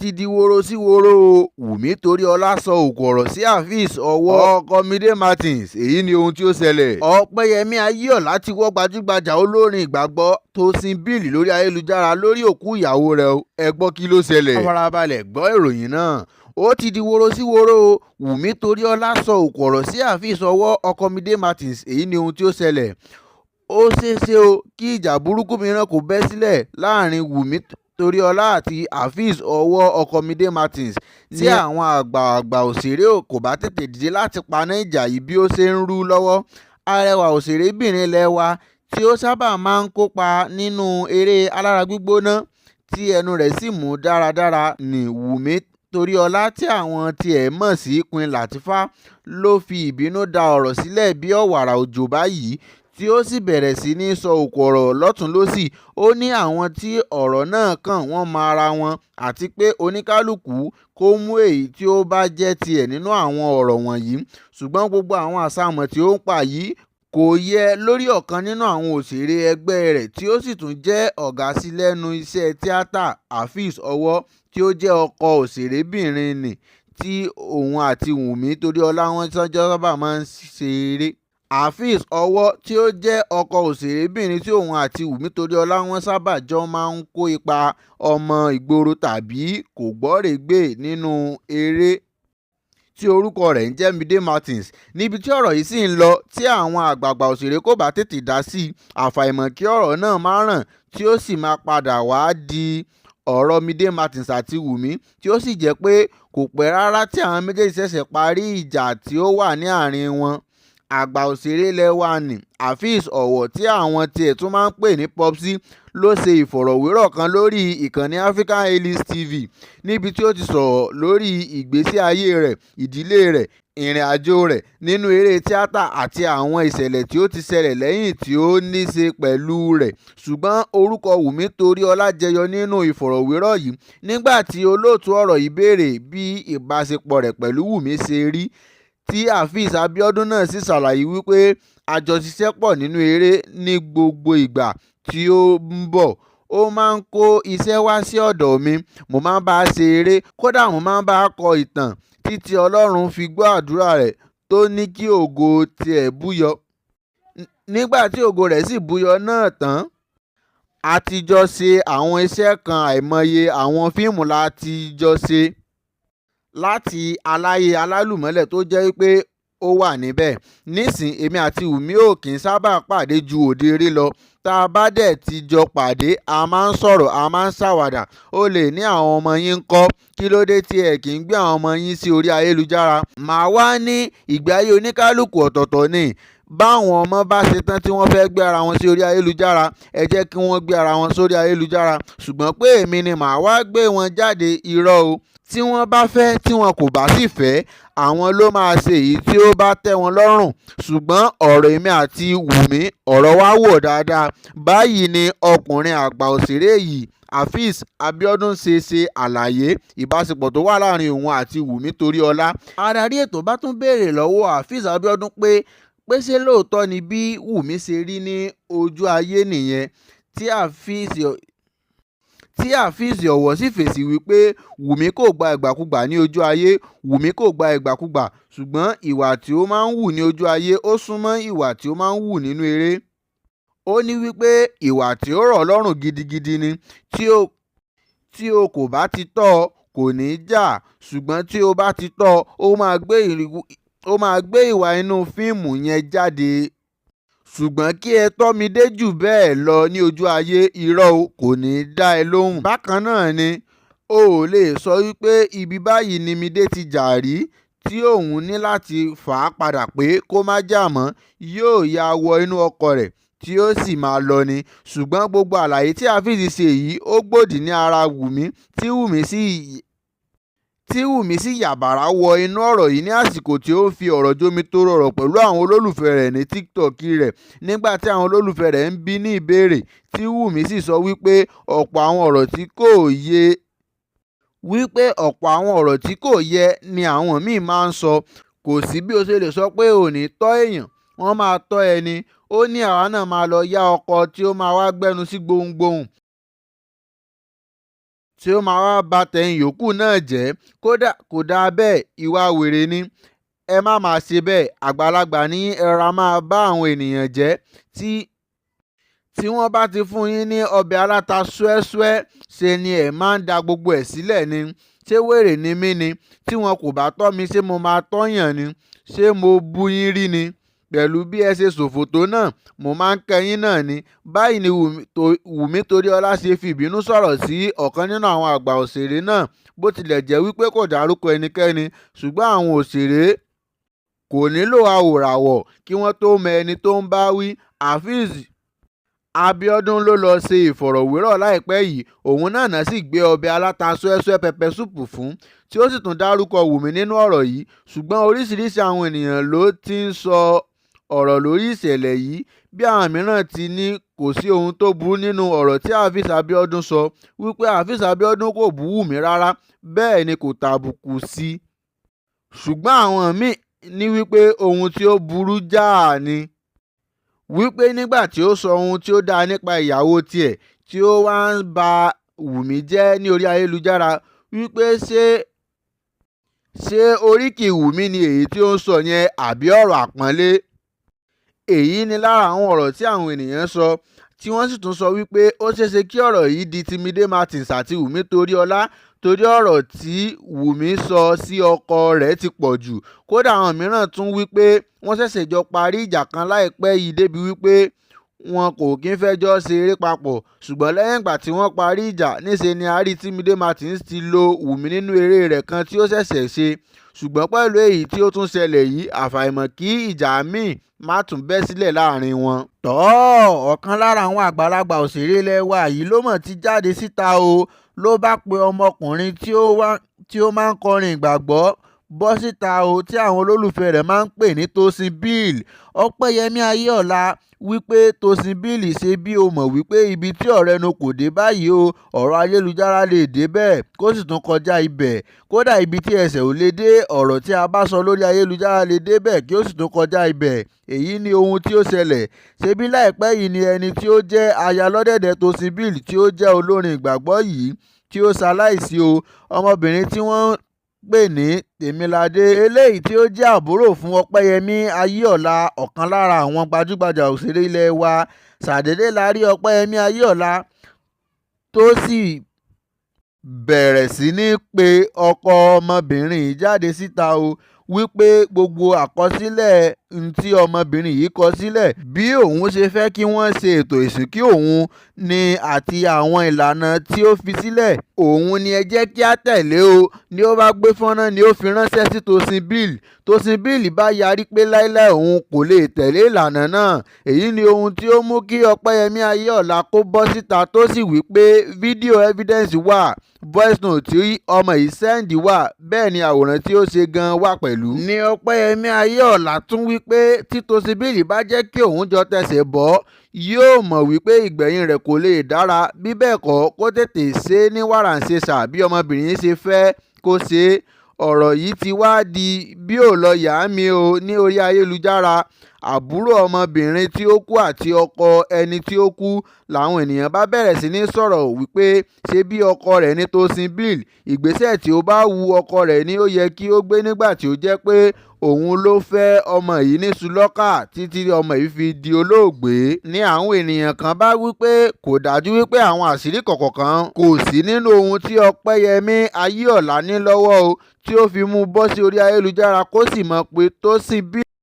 ti di woro sí woro o. Wunmi Toriola sọ òkò ọ̀rọ̀ sí Afeez Owo ọkọ Mide Martins. Èyí ni ohun tí ó ṣẹlẹ̀. Ọpẹ́yẹmí Ayéọlá ti wọ́ gbajúgbajà olórin ìgbàgbọ́ Tosin Bíìlì lórí ayélujára lórí òkú ìyàwó rẹ̀ o. Ẹ gbọ́ kí ló ṣẹlẹ̀. Farabalẹ̀ gbọ́ ìròyìn náà. Ó ti di woro sí woro o. Wunmi Toriola sọ òkò ọ̀rọ̀ sí Afeez Owo ọkọ Mide Martins. Èyí ni ohun tí ó ṣẹlẹ̀. Ó ṣeéṣe o kí ìjà burúkú mìíràn kó bẹ́ sílẹ̀ láàrin Wunmi Toriola àti Afeez Owo ọkọ Mide Martins tí àwọn àgbààgbà òṣèré kò bá tètè dìde láti paná ìjà yìí bí ó ṣe ń rú lọ́wọ́. Arẹwà òṣèrébìnrin ilẹ̀ wa tí ó sábà máa ń kópa nínú eré alára gbígbóná tí ẹnu rẹ̀ sì mú dáradára ní Wunmi Toriola tí àwọn tiẹ̀ mọ̀ sí Queen Latifah ló fi ìbínú da ọ̀rọ̀ sílẹ̀ bí ọ̀wàrà òjò báyìí tí ó sì bẹ̀rẹ̀ sí ní sọ òkò ọ̀rọ̀ lọ́tùn lósì. Ó ní àwọn tí ọ̀rọ̀ náà kàn wọ́n mọ ara wọn àti pé oníkálukú kó mú èyí tí ó bá jẹ́ tiẹ̀ nínú àwọn ọ̀rọ̀ wọ̀nyí. Ṣùgbọ́n gbogbo àwọn àsàmọ̀ tí ó ń pa yìí kò yẹ lórí ọ̀kan nínú àwọn òṣèré ẹgbẹ́ rẹ̀ tí ó sì tún jẹ́ ọ̀gá sí lẹ́nu iṣẹ́ tíátà Afeez Owo tí ó jẹ́ ọkọ òṣèrébìnrin nì tí òun àti Wunmi Toriola wọn sọ́jọ́ sábà máa ń ṣeré. Afeez Owo tí ó jẹ́ ọkọ òṣèrébìnrin tí òun àti Wunmi Toriola wọn sábà jọ máa ń kó ipa ọmọ ìgboro tàbí kò gbọ́rẹ̀gbè nínú eré tí orúkọ rẹ̀ ń jẹ́ Mide Martins. Níbi tí ọ̀rọ̀ yìí sì ń lọ tí àwọn àgbààgbà òṣèré kò bá tètè dá sí i, àfàìmọ̀ kí ọ̀rọ̀ náà má ràn tí ó sì máa padà wá di ọ̀rọ̀ Mide Martins àti Wunmi tí ó sì jẹ́ pé kò pẹ́ rárá tí àwọn méjèèjì ṣẹ̀ṣẹ̀ parí ìjà tí ó wà ní àárín wọn. Àgbà òṣèré ilẹ̀ wa ní Afeez Owo tí àwọn tiẹ̀ tún máa ń pè ní Popsi ló ṣe ìfọ̀rọ̀wérọ̀ kan lórí ìkànnì African Elis TV níbi tí ó ti sọ̀rọ̀ lórí ìgbésí ayé rẹ̀, ìdílé rẹ̀, ìrìn àjò rẹ̀ nínú eré tíátà àti àwọn ìṣẹ̀lẹ̀ tí ó ti ṣẹlẹ̀ lẹ́yìn tí ó ní ṣe pẹ̀lú rẹ̀. Ṣùgbọ́n orúkọ Wunmi Toriola jẹyọ nínú ìfọ̀rọ̀wérọ̀ yìí nígbà tí olóòtú ọ̀rọ̀ yìí béèrè bí ìbáṣepọ̀ rẹ̀ pẹ̀lú Wunmi ṣe rí, tí Afeez Abiodun náà sì ṣàlàyé wípé àjọṣiṣẹ́pọ̀ nínú eré ní gbogbo ìgbà tí ó ń bọ̀. Ó máa ń kó iṣẹ́ wá sí ọ̀dọ̀ mi, mo máa ń bá a ṣe eré, kódà mo máa ń bá a kọ ìtàn títí Ọlọ́run fi gbọ́ àdúrà rẹ̀ tó ní kí ògo tiẹ̀ búyọ. Nígbà tí ògo rẹ̀ sì búyọ náà tán, a ti jọ ṣe àwọn iṣẹ́ kan àìmọye àwọn fíìmù la ti jọ ṣe láti aláyé alálùmọ́lẹ̀ tó jẹ́ pé ó wà níbẹ̀. Nísìn èmi àti Wunmi ò kì í sábà pàdé ju òde eré lọ. Tá a bá dẹ̀ ti jọ pàdé, a máa ń sọ̀rọ̀, a máa ń ṣàwàdà. Ó lè ní àwọn ọmọ yín ń kọ́, kí ló dé tí ẹ kì í gbé àwọn ọmọ yín sí orí ayélujára? Màá wá ní ìgbé ayé oníkálukú ọ̀tọ̀ọ̀tọ̀ ni. Báwọn ọmọ bá ṣe tán tí wọ́n fẹ́ gbé ara wọn sí orí ayélujára, ẹ jẹ́ kí wọ́n gbé ara wọn sórí ayélujára. Ṣùgbọ́n pé èmi ni màá wá gbé wọn jáde, irọ́ o. Tí wọ́n bá fẹ́, tí wọn kò bá sì fẹ́, àwọn ló máa ṣe èyí tí ó bá tẹ́ wọn lọ́rùn. Ṣùgbọ́n ọ̀rọ̀ èmi àti Wunmi, ọ̀rọ̀ wa wò dáadáa. Báyìí ni ọkùnrin àgbà òṣèré yìí Afeez Abiodun ṣe àlàyé ìbáṣepọ̀ tó wà láàrin òun àti Wunmi Toriola. Adarí ètò bá tún béèrè lọ́wọ́ Afeez Abiodun pé ṣé lóòótọ́ ni bí Wunmi ṣe rí ní ojú ayé nìyẹn, tí Afeez Owo sì fèsì wípé Wunmi kò gba ìgbàkúgbà ní ojú ayé. Wunmi kò gba ìgbàkúgbà, ṣùgbọ́n ìwà tí ó máa ń wù ní ojú ayé ó súnmọ́ ìwà tí ó máa ń wù nínú eré. Ó ní wípé ìwà tí ó rọ̀ lọ́rùn gidigidi ni. Tí o kò bá ti tọ́ kò ní jà, ṣùgbọ́n tí o bá ti tọ́ ó máa gbé ìwà inú fíìmù yẹn jáde. Ṣùgbọ́n kí ẹ tọ́ mi dé jù bẹ́ẹ̀ lọ ní ojú ayé, irọ́ o, kò ní dá ẹ lóhùn. Bákan náà ni o ò lè sọ wípé ibi báyìí ni Mide ti jà rí tí òun ní láti fà á padà pé kó má jà mọ́, yóò ya wọ inú ọkọ̀ rẹ̀ tí ó sì máa lọ ni. Ṣùgbọ́n gbogbo àlàyé tí Afeez ṣe yìí ó gbòdì ní ara Wunmi tí Wunmi sì yàbàrá wọ inú ọ̀rọ̀ yìí ní àsìkò tí ó ń fi ọ̀rọ̀ jomitoro ọ̀rọ̀ pẹ̀lú àwọn olólùfẹ́ rẹ̀ ní TikTok rẹ̀ nígbà tí àwọn olólùfẹ́ rẹ̀ ń bi ní ìbéèrè tí Wunmi sì sọ wípé ọ̀pọ̀ àwọn ọ̀rọ̀ tí kò yẹ ni àwọn míì máa ń sọ. Kò sí bí o ṣe lè sọ pé ò ní tọ́ èèyàn, wọ́n máa tọ́ ẹni. Ó ní àwa náà máa lọ yá ọkọ tí ó máa wá gbẹ́nu sí gbohùngbohùn tí ó máa wá ba tẹ̀yìn yòókù náà jẹ́. Kódà kò dáa bẹ́ẹ̀, ìwà wèrè ni. Ẹ má máa ṣe bẹ́ẹ̀. Àgbàlagbà ní ẹ rọra máa bá àwọn ènìyàn jẹ́. Tí wọ́n bá ti fún yín ní ọbẹ̀ aláta ṣúẹ́ṣúẹ́, ṣe ni ẹ máa ń da gbogbo ẹ̀ sílẹ̀ ni. Ṣé wèrè ni mí ni? Tí wọn kò bá tọ́ mi, ṣé mo máa tọ́yàn ni? Ṣé mo bú yín rí ni? Pẹ̀lú bí ẹ ṣe ṣòfò tó náà, mo máa ń kẹ́yìn náà ni. Báyìí ni Wunmi Toriola ṣe fi ìbínú sọ̀rọ̀ sí ọ̀kan nínú àwọn àgbà òṣèré náà, bó tilẹ̀ jẹ́ wípé kò dárúkọ ẹnikẹ́ni. Ṣùgbọ́n àwọn òṣèré kò nílò àwòràwọ̀ kí wọ́n tó mọ ẹni tó ń bá wí. Afeez Abiodun ló lọ ṣe ìfọ̀rọ̀wérọ̀ láìpẹ́ yìí. Òun náà sì gbé ọbẹ̀ aláta ṣúẹ́ṣúẹ́ pẹpẹ súùpù fún, tí ó sì tún dárúkọ Wunmi nínú ọ̀rọ̀ yìí. Ṣùgbọ́n oríṣiríṣi àwọn ènìyàn ló ti ń sọ ọ̀rọ̀ lórí ìṣẹ̀lẹ̀ yìí. Bí àwọn mìíràn ti ní kò sí ohun tó burú nínú ọ̀rọ̀ tí Afeez Abiodun sọ, wípé Afeez Abiodun kò bú Wunmi rárá, bẹ́ẹ̀ ni kò tàbùkù sí i. Ṣùgbọ́n àwọn míì ní wípé ohun tí ó burú jáà ni. Wípé nígbà tí ó sọ ohun tí ó dáa nípa ìyàwó tiẹ̀ tí ó wá ń ba Wunmi jẹ́ ní orí ayélujára, wípé ṣé oríkì Wunmi ni èyí tí ó ń sọ yẹn àbí ọ̀rọ̀ àpọ́nlé. Èyí ni lára àwọn ọ̀rọ̀ tí àwọn ènìyàn sọ, tí wọ́n sì tún sọ wípé ó ṣeéṣe kí ọ̀rọ̀ yìí di ti Mide Martins àti Wunmi Toriola, torí ọ̀rọ̀ tí Wunmi sọ sí ọkọ rẹ̀ ti pọ̀ jù. Kódà àwọn mìíràn tún wípé wọ́n ṣẹ̀ṣẹ̀ jọ parí ìjà kan láìpẹ́ yìí, débi wípé wọn kò kí ń fẹ́jọ́ ṣe eré papọ̀. Ṣùgbọ́n lẹ́yìn ìgbà tí wọ́n parí ìjà, níṣe ni a rí tí Mide Martins ti lo Wunmi nínú eré rẹ̀ kan tí ó ṣẹ̀ṣẹ̀ ṣe. Ṣùgbọ́n pẹ̀lú èyí tí ó tún ṣẹlẹ̀ yìí, àfàìmọ̀ kí ìjà míì má tún bẹ́ sílẹ̀ láàrin wọn. Ọ̀kan lára àwọn àgbàlagbà òṣèré ilẹ̀ wa yìí ló mọ̀ ti jáde síta o. Ló bá pe ọmọkùnrin tí ó máa ń kọrin ìgbàgbọ́ bọ́ síta o, tí àwọn olólùfẹ́ rẹ̀ máa ń pè ní Tosin Bill. Ọpẹ́yẹmí Ayéọlá wípé Tosin Bill, ṣe bí o mọ̀ wípé ibi tí ọ̀rọ̀ ẹnu kò dé báyìí o, ọ̀rọ̀ ayélujára lè dé bẹ́ẹ̀ kó sì tún kọjá ibẹ̀. Kódà ibi tí ẹsẹ̀ ò lè dé, ọ̀rọ̀ tí a bá sọ lórí ayélujára lè dé bẹ́ẹ̀ kí ó sì tún kọjá ibẹ̀. Èyí ni ohun tí ó ṣẹlẹ̀. Ṣebí láìpẹ́ yìí ni ẹni tí ó jẹ́ aya lọ́dẹ̀dẹ̀ Tosin Bill, tí ó jẹ́ olórin ìgbàgbọ́ yìí, tí ó ṣaláìsí o. Ọmọbìnrin tí wọ́n pè ní Tèmiládé, eléyìí tí ó jẹ́ àbúrò fún Ọpẹ́yẹmí Ayéọlá, ọ̀kan lára àwọn gbajúgbajà òṣèré ilẹ̀ wa. Ṣàdédé la rí Ọpẹ́yẹmí Ayéọlá tó sì bẹ̀rẹ̀ sí ní pe ọkọ ọmọbìnrin yìí jáde síta o, wípé gbogbo àkọsílẹ̀ tí ọmọbìnrin yìí kọ sílẹ̀, bí òun ṣe fẹ́ kí wọ́n ṣe ètò ìsìnkú òun ni, àti àwọn ìlànà tí ó fi sílẹ̀, òun ni ẹ jẹ́ kí á tẹ̀lé o. Ni ó bá gbé fọ́nrán ni ó fi ránṣẹ́ sí Tosin Bill. Tosin Bill bá yarí pé láíláí òun kò lè tẹ̀lé ìlànà náà. Èyí ni ohun tí ó mú kí Ọpẹ́yẹmí Ayéọlá kó bọ́ síta, tó sì wí pé fídíò evidence wà, voice note tí ọmọ yìí sẹ́ndì wà, bẹ́ẹ̀ ni àwòrán tí ó ṣe gan wà pẹ̀lú. Ni Ọpẹ́yẹmí Ayéọlá tún wí pé tí Tosin Bill bá jẹ́ kí òun jọ tẹsẹ̀ bọ́, yóò mọ̀ wípé ìgbẹ̀yìn rẹ̀ kò lè dára. Bí bẹ́ẹ̀ kọ́, kó tètè ṣe é ní wàràǹṣeṣà bí ọmọbìnrin ṣe fẹ́ kó ṣe é. Ọ̀rọ̀ yìí ti wá di bí ò lọ yà mí o ní orí ayélujára. Àbúrò ọmọbìnrin tí ó kú àti ọkọ ẹni tí ó kú làwọn ènìyàn bá bẹ̀rẹ̀ sí ní sọ̀rọ̀ wípé ṣé bí ọkọ rẹ̀ ní Tosin Bill, ìgbésẹ̀ tí ó bá wu ọkọ rẹ̀ ni ó yẹ kí ó gbé nígbà tí ó jẹ́ pé òun ló fẹ́ ọmọ yìí ní sùlọ́kà títí ọmọ yìí fi di olóògbé. Ní àwọn ènìyàn kan bá wípé kò dájú wípé àwọn àṣírí kọ̀ọ̀kan kò sí nínú ohun tí Ọpẹ́yẹmí Ayéọlá ní lọ́wọ́ o, tí ó fi mú bọ́ sí orí ayélujára kó sì mọ̀ pé Tosin Bill